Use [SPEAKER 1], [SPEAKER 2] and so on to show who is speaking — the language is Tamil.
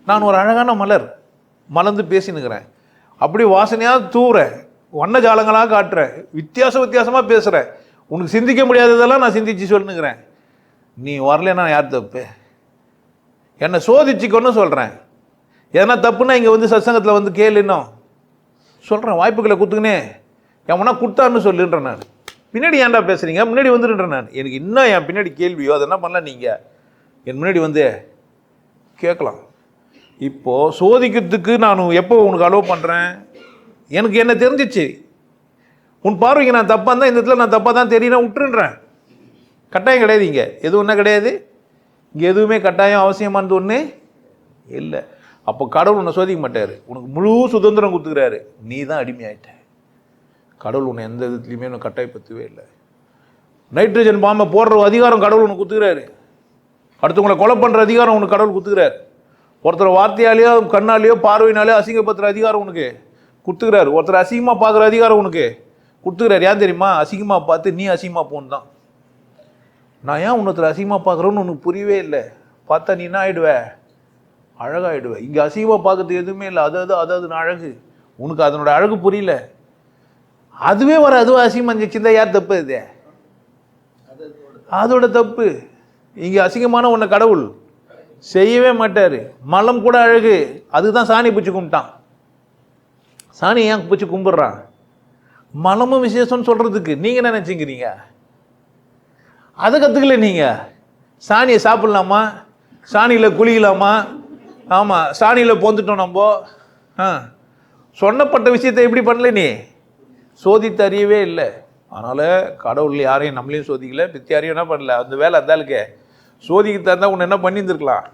[SPEAKER 1] நான் ஒரு அழகான மலர் மலர்ந்து பேசினுக்கிறேன், அப்படி வாசனையாக தூவுறேன், வண்ண ஜாலங்களாக காட்டுறேன், வித்தியாசமாக பேசுகிறேன், உனக்கு சிந்திக்க முடியாததெல்லாம் நான் சிந்திச்சு சொல்லுங்கிறேன். நீ வரலன்னா யார் தப்பு? என்னை சோதிச்சுக்கொன்னு சொல்கிறேன். எதனா தப்புன்னா இங்கே வந்து சத்சங்கத்தில் வந்து கேளு, இன்னும் சொல்கிறேன், வாய்ப்புகளை கொடுத்துக்கினே எவனா கொடுத்தான்னு சொல்லுன்றேன். நான் பின்னாடி ஏன்டா பேசுகிறீங்க, முன்னாடி வந்துடுன்றேன். நான் எனக்கு இன்னும் என் பின்னாடி கேள்வியோ அதை என்ன பண்ணலாம், நீங்கள் என் முன்னாடி வந்து கேட்கலாம். இப்போது சோதிக்கிறதுக்கு நான் எப்போ உனக்கு அலோவ் பண்ணுறேன்? எனக்கு என்ன தெரிஞ்சிச்சு, உன் பார்வைக்கு நான் தப்பாக இருந்தால் இந்த இடத்துல நான் தப்பாக தான் தெரியும் விட்டுருன்றேன். கட்டாயம் கிடையாது, இங்கே எது ஒன்றா கிடையாது, இங்கே எதுவுமே கட்டாயம் அவசியமானது ஒன்று இல்லை. அப்போ கடவுள் உன்னை சோதிக்க மாட்டார், உனக்கு முழு சுதந்திரம் கொடுத்துக்கிறாரு. நீ தான் அடிமையாயிட்ட. கடவுள் உன்னை எந்த விதத்துலையுமே உன்னை கட்டாயப்படுத்தவே இல்லை. நைட்ரஜன் பாம்பை போடுற அதிகாரம் கடவுள் உனக்கு கொடுத்துக்கிறாரு. அடுத்தவங்களை கொலை பண்ணுற அதிகாரம் உனக்கு கடவுள் கொடுத்துக்கிறார். ஒருத்தர் வார்த்தையாலேயோ கண்ணாலேயோ பார்வையினாலேயோ அசிங்கப்படுத்துகிற அதிகாரம் உனக்கு கொடுத்துக்கிறாரு. ஒருத்தர் அசிங்கமாக பார்க்குற அதிகாரம் உனக்கு கொடுத்துக்கிறார். ஏன் தெரியுமா? அசிங்கமாக பார்த்து நீ அசிங்கமாக போகணும் தான். நான் ஏன் உன்னத்தில் அசிங்கமாக பார்க்குறோன்னு உனக்கு புரியவே இல்லை. பார்த்தா நீ என்ன ஆகிடுவ, அழகாகிடுவேன். இங்கே அசிங்கமாக பார்க்கறது எதுவுமே இல்லை, அதாவது நான் அழகு. உனக்கு அதனோட அழகு புரியல. அதுவே வர அதுவும் அசிங்கமாக இருந்துச்சுன்னா யார் தப்பு? இது அதோட தப்பு. இங்கே அசிங்கமான உன்னை கடவுள் செய்யவே மாட்டார். மலம் கூட அழகு, அதுதான் சாணி பிடிச்சி கும்பிட்டான். சாணி ஏன் பிடிச்சி கும்பிட்றான்? மலமும் விசேஷம்னு சொல்கிறதுக்கு. நீங்கள் என்ன நினச்சிங்கிறீங்க? அதை கற்றுக்கல நீங்கள். சாணியை சாப்பிட்லாமா, சாணியில் குளிக்கலாமா? ஆமாம், சாணியில் போந்துட்டோம் நம்ம. சொன்னப்பட்ட விஷயத்தை எப்படி பண்ணல, நீ சோதித்து அறியவே இல்லை. அதனால் கடவுள் யாரையும் நம்மளையும் சோதிக்கலை, பித்தி யாரையும் என்ன பண்ணல. அந்த வேலை அந்த ஆளுக்கு சோதிக்க தந்தால் உன்னை என்ன பண்ணியிருந்துருக்கலாம்.